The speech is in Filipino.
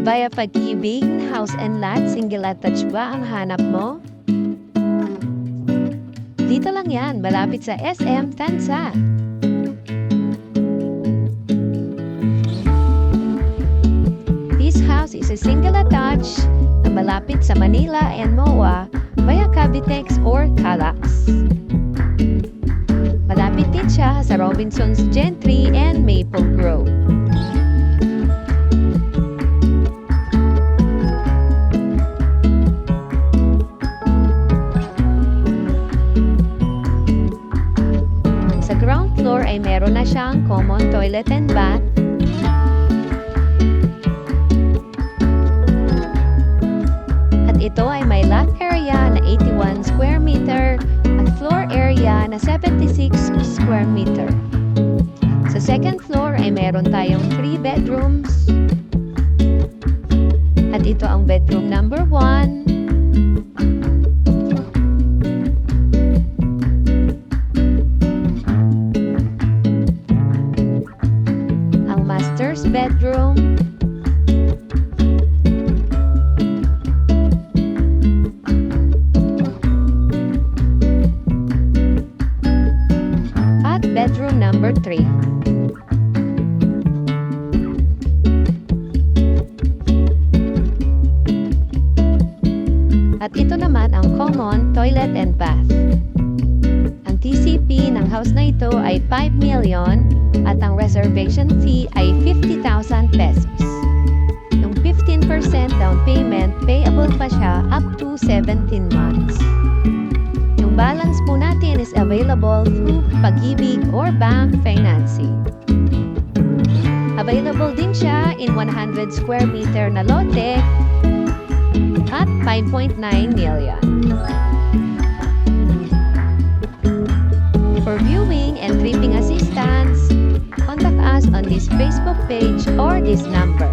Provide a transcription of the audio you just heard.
Via Pag-ibig, house and lot, single attached ba ang hanap mo? Dito lang yan, malapit sa SM Tansa. This house is a single attached na malapit sa Manila and MOA via Cavitex or Calax. Malapit din siya sa Robinsons Gentry and Maple Grove. Sa ground floor ay meron na siyang common toilet and bath, at ito ay may lot area na 81 square meter at floor area na 76 square meter. Sa second floor ay meron tayong 3 bedrooms, at ito ang bedroom number 1. Master's bedroom, at bedroom number 3. At ito naman ang common toilet and bath. Ang TCP ng house na ito ay 5 million at ang reservation fee ay 50,000 pesos. Yung 15% down payment, payable pa siya up to 17 months. Yung balance po natin is available through Pag-ibig or bank financing. Available din siya in 100 square meter na lote at 5.9 million. For viewing and tripping assistance, contact us on this Facebook page or this number.